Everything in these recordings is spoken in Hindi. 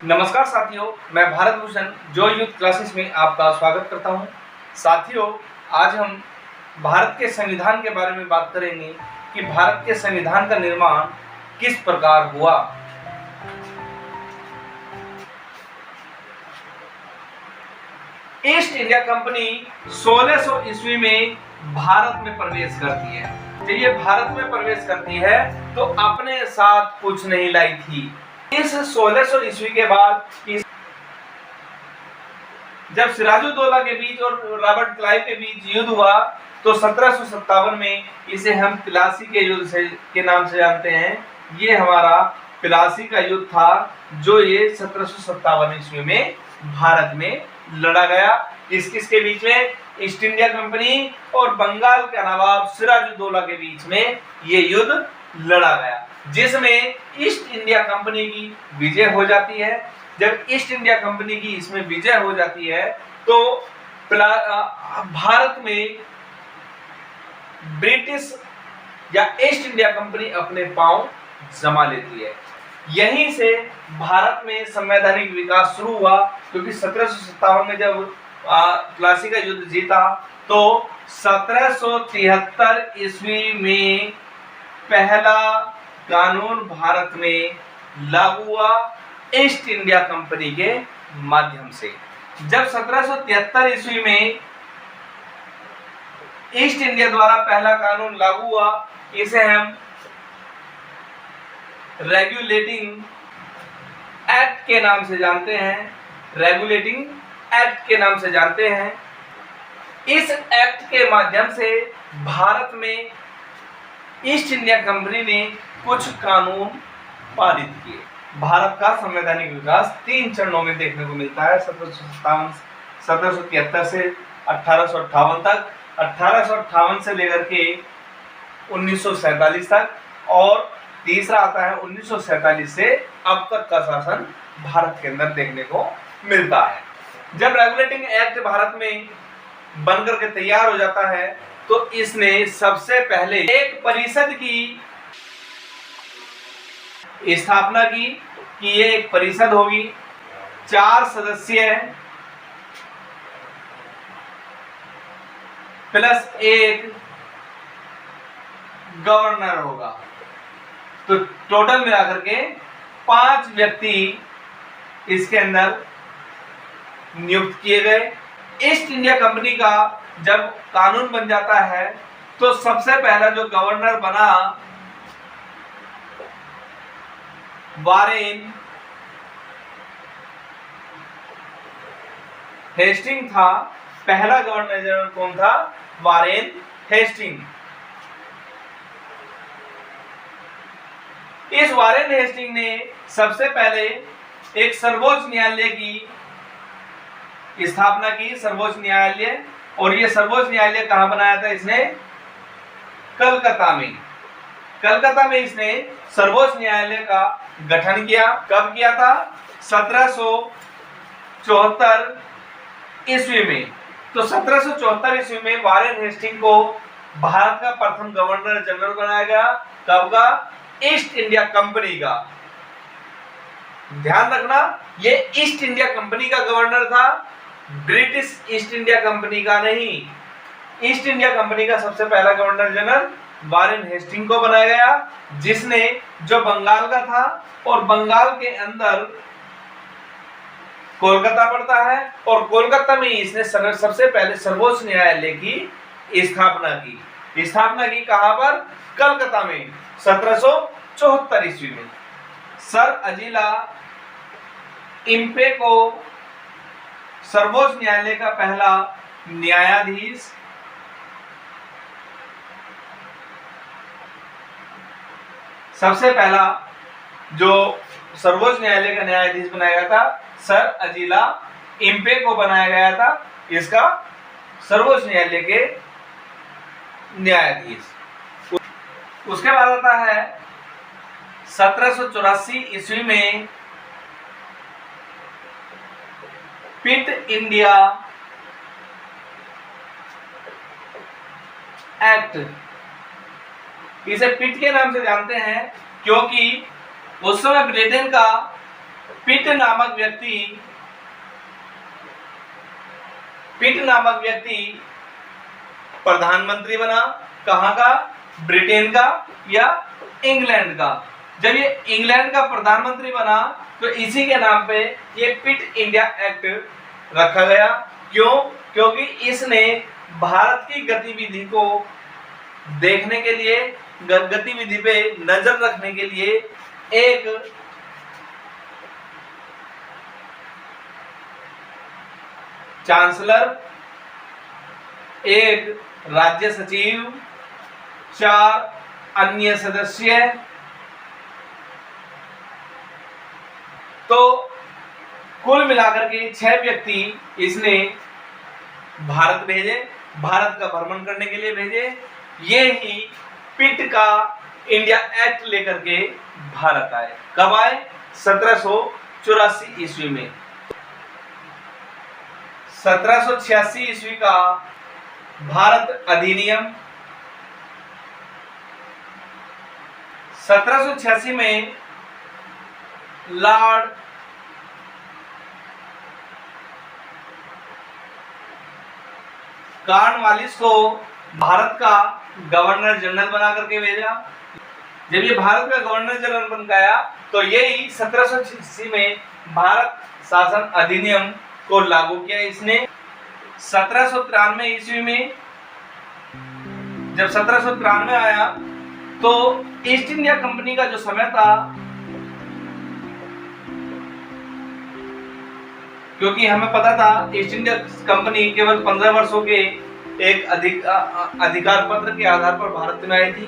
नमस्कार साथियों, मैं भारत भूषण जो यूथ क्लासेस में आपका स्वागत करता हूं। साथियों, आज हम भारत के संविधान के बारे में बात करेंगे कि भारत के संविधान का निर्माण किस प्रकार हुआ। ईस्ट इंडिया कंपनी 1600 ईस्वी में भारत में प्रवेश करती है। जब ये भारत में प्रवेश करती है तो अपने साथ कुछ नहीं लाई थी। इस 1600 ईस्वी के बाद जब सिराजुद्दौला के बीच और रॉबर्ट क्लाइव के बीच युद्ध हुआ तो 1757 में इसे हम प्लासी के युद्ध के नाम से जानते हैं। ये हमारा प्लासी का युद्ध था जो ये 1757 ईस्वी में भारत में लड़ा गया। किसके बीच में? ईस्ट इंडिया कंपनी और बंगाल का नवाब सिराजुद्दौला के बीच में ये युद्ध लड़ा गया, जिसमें ईस्ट इंडिया कंपनी की विजय हो जाती है। जब ईस्ट इंडिया कंपनी की इसमें विजय हो जाती है तो भारत में ब्रिटिश या ईस्ट इंडिया कंपनी अपने पांव जमा लेती है। यहीं से भारत में संवैधानिक विकास शुरू हुआ, क्योंकि 1757 में जब प्लासी का युद्ध जीता तो 1773 ईस्वी में पहला कानून भारत में लागू हुआ ईस्ट इंडिया कंपनी के माध्यम से। जब 1773 ईस्वी में ईस्ट इंडिया द्वारा पहला कानून लागू हुआ, इसे हम रेगुलेटिंग एक्ट के नाम से जानते हैं। रेगुलेटिंग एक्ट के नाम से जानते हैं। इस एक्ट के माध्यम से भारत में ईस्ट इंडिया कंपनी ने कुछ कानून पारित किए। भारत का संवैधानिक विकास 3 चरणों में देखने को मिलता है। 1773 से 1858 तक, 1858 से लेकर के 1947 तक, और तीसरा आता है 1947 से अब तक का शासन भारत के अंदर देखने को मिलता है। जब रेगुलेटिंग एक्ट भारत में बनकर के तैयार हो जाता है तो इसने सबसे पहले एक परिषद की स्थापना की कि ये एक परिषद होगी, 4 सदस्य प्लस एक गवर्नर होगा। तो टोटल मिलाकर के 5 व्यक्ति इसके अंदर नियुक्त किए गए। ईस्ट इंडिया कंपनी का जब कानून बन जाता है तो सबसे पहला जो गवर्नर बना वारेन हेस्टिंग था। पहला गवर्नर जनरल कौन था? Warren Hasting. इस वारेन हेस्टिंग ने सबसे पहले एक सर्वोच्च न्यायालय की स्थापना की, सर्वोच्च न्यायालय। और ये सर्वोच्च न्यायालय कहां बनाया था इसने? कलकत्ता में। कलकत्ता में इसने सर्वोच्च न्यायालय का गठन किया। कब किया था? 1774 ईस्वी में। तो 1774 ईस्वी में वारेन हेस्टिंग को भारत का प्रथम गवर्नर जनरल बनाया गया। कब का? ईस्ट इंडिया कंपनी का। ध्यान रखना, ये ईस्ट इंडिया कंपनी का गवर्नर था, ब्रिटिश ईस्ट इंडिया कंपनी का नहीं। ईस्ट इंडिया कंपनी का सबसे पहला गवर्नर जनरल वारेन हेस्टिंग को बनाया गया, जिसने जो बंगाल का था, और बंगाल के अंदर कोलकाता पड़ता है, और कोलकाता में इसने सबसे पहले सर्वोच्च न्यायालय की स्थापना की। स्थापना की कहां पर? कलकत्ता में 1774 ईस्वी में। सर अजीला इम्पे को सर्वोच्च न्यायालय का पहला न्यायाधीश सबसे पहला जो सर्वोच्च न्यायालय का न्यायाधीश बनाया गया था, सर अजीला इम्पे को बनाया गया था इसका सर्वोच्च न्यायालय के न्यायाधीश। उसके बाद आता है 1784 ईस्वी में पिट इंडिया एक्ट। इसे पिट के नाम से जानते हैं क्योंकि उस समय ब्रिटेन का पिट नामक व्यक्ति प्रधानमंत्री बना। कहां का? ब्रिटेन का या इंग्लैंड का। जब ये इंग्लैंड का प्रधानमंत्री बना तो इसी के नाम पे ये पिट इंडिया एक्ट रखा गया। क्यों? क्योंकि इसने भारत की गतिविधि को देखने के लिए, गतिविधि पे नजर रखने के लिए एक चांसलर, एक राज्य सचिव, 4 अन्य सदस्य, तो कुल मिलाकर के 6 व्यक्ति इसने भारत भेजे, भारत का भ्रमण करने के लिए भेजे। ये ही पिट का इंडिया एक्ट लेकर के भारत आए। कब आए? 1784 ईस्वी में। 1786 ईस्वी का भारत अधिनियम, 1786 में लॉर्ड कॉर्नवालिस को भारत का गवर्नर जनरल बना करके भेजा। जब ये भारत का गवर्नर जनरल बन गया तो यही 1786 में भारत शासन अधिनियम को लागू किया इसने। 1793 ईस्वी में जब 1793 आया तो ईस्ट इंडिया कंपनी का जो समय था, क्योंकि हमें पता था ईस्ट इंडिया कंपनी केवल 15 वर्षों के एक अधिकार पत्र के आधार पर भारत में आई थी,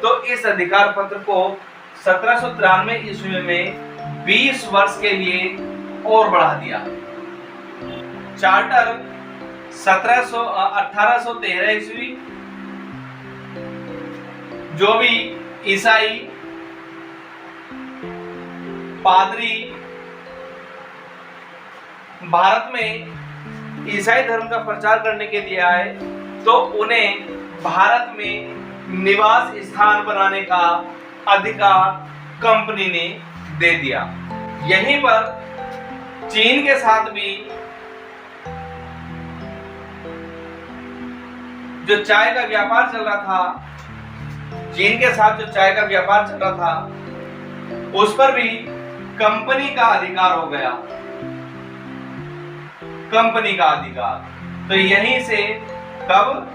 तो इस अधिकार पत्र को 1793 ईस्वी में 20 वर्ष के लिए और बढ़ा दिया। चार्टर 1813 ईस्वी, जो भी ईसाई पादरी भारत में ईसाई धर्म का प्रचार करने के लिए आए तो उन्हें भारत में निवास स्थान बनाने का अधिकार कंपनी ने दे दिया। यहीं पर चीन के साथ भी जो चाय का व्यापार चल रहा था, चीन के साथ जो चाय का व्यापार चल रहा था, उस पर भी कंपनी का अधिकार हो गया, कंपनी का अधिकार। तो यहीं से कब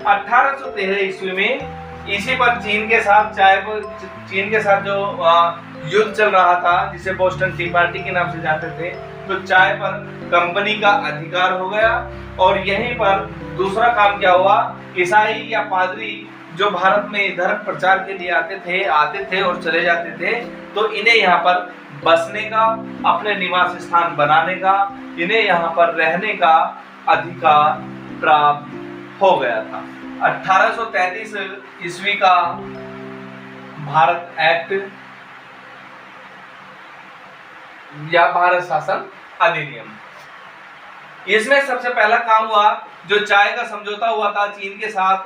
1813 ईस्वी में इसी पर चीन के साथ जो युद्ध चल रहा था, जिसे बोस्टन टी पार्टी के नाम से जानते थे, तो चाय पर कंपनी का अधिकार हो गया। और यहीं पर दूसरा काम क्या हुआ, ईसाई या पादरी जो भारत में धर्म प्रचार के लिए आते थे और चले जाते थे, तो इन्हें यहाँ पर बसने का, अपने निवास स्थान बनाने का, इन्हें यहाँ पर रहने का अधिकार प्राप्त हो गया था। 1833 ईस्वी का भारत एक्ट या भारत शासन अधिनियम, इसमें सबसे पहला काम हुआ, जो चाय का समझौता हुआ था चीन के साथ,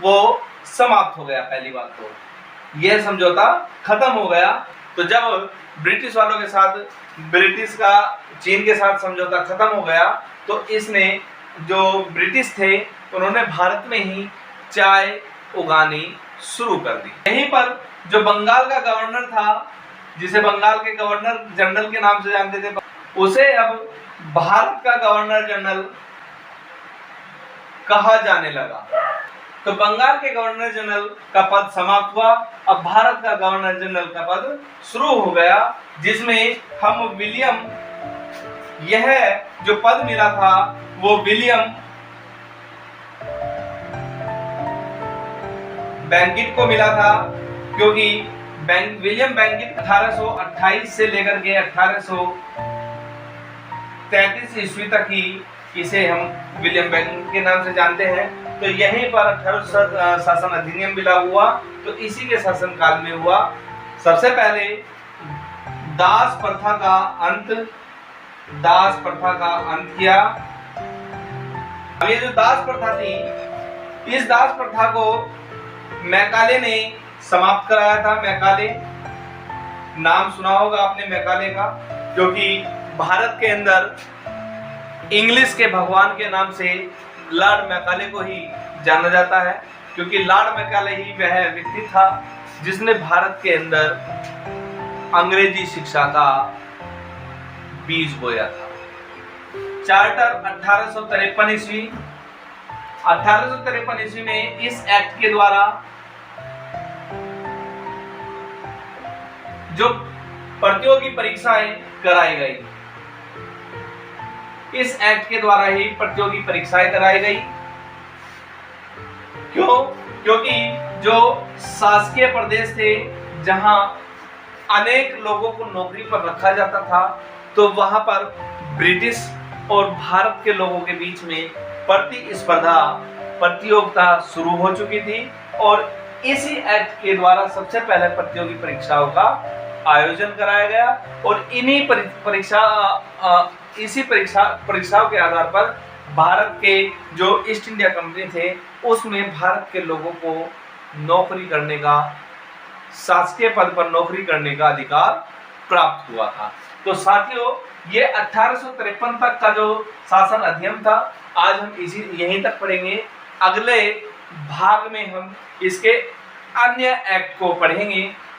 वो समाप्त हो गया। पहली बात तो यह समझौता खत्म हो गया। तो जब ब्रिटिश वालों के साथ, ब्रिटिश का चीन के साथ समझौता खत्म हो गया, तो इसने, जो ब्रिटिश थे, उन्होंने भारत में ही चाय उगानी शुरू कर दी। यहीं पर जो बंगाल का गवर्नर था, जिसे बंगाल के गवर्नर जनरल के नाम से जानते थे, उसे अब भारत का गवर्नर जनरल कहा जाने लगा। तो बंगाल के गवर्नर जनरल का पद समाप्त हुआ, अब भारत का गवर्नर जनरल का पद शुरू हो गया, जिसमें हम विलियम, यह जो पद मिला था वो विलियम बैंकिट को मिला था, क्योंकि विलियम बैंकिट 1828 से लेकर के 1833 ईस्वी तक ही इसे हम विलियम बैंकिट के नाम से जानते हैं। तो यहीं पर 1800 शासन अधिनियम भी लागू हुआ, तो इसी के शासनकाल में हुआ। सबसे पहले दास प्रथा का अंत किया। अब ये जो दास प्रथा थी, इस दास प्रथा को मैकाले ने समाप्त कराया था। मैकाले नाम सुना होगा आपने मैकाले का। क्योंकि भारत के अंदर इंग्लिश के भगवान के नाम से लॉर्ड मैकाले को ही जाना जाता है, क्योंकि लॉर्ड मैकाले ही वह व्यक्ति था जिसने भारत के अंदर अंग्रेजी शिक्षा का बीज बोया था। चार्टर 1853 ईस्वी में इस एक्ट के द्वारा जो प्रतियोगी परीक्षाएं कराई गई, इस एक्ट के द्वारा ही प्रतियोगी परीक्षाएं कराई गई। क्यों? क्योंकि जो शासकीय प्रदेश थे जहां अनेक लोगों को नौकरी पर रखा जाता था, तो वहां पर ब्रिटिश और भारत के लोगों के बीच में प्रतिस्पर्धा प्रतियोगिता शुरू हो चुकी थी और इसी एक्ट के द्वारा सबसे पहले प्रतियोगी परीक्षाओं का आयोजन कराया गया और इन्हीं परीक्षाओं के आधार पर भारत के जो ईस्ट इंडिया कंपनी थे उसमें भारत के लोगों को नौकरी करने का, शासकीय पद पर नौकरी करने का अधिकार प्राप्त हुआ था। तो साथियों, ये 1853 तक का जो शासन अधिनियम था, आज हम यहीं तक पढ़ेंगे। अगले भाग में हम इसके अन्य एक्ट को पढ़ेंगे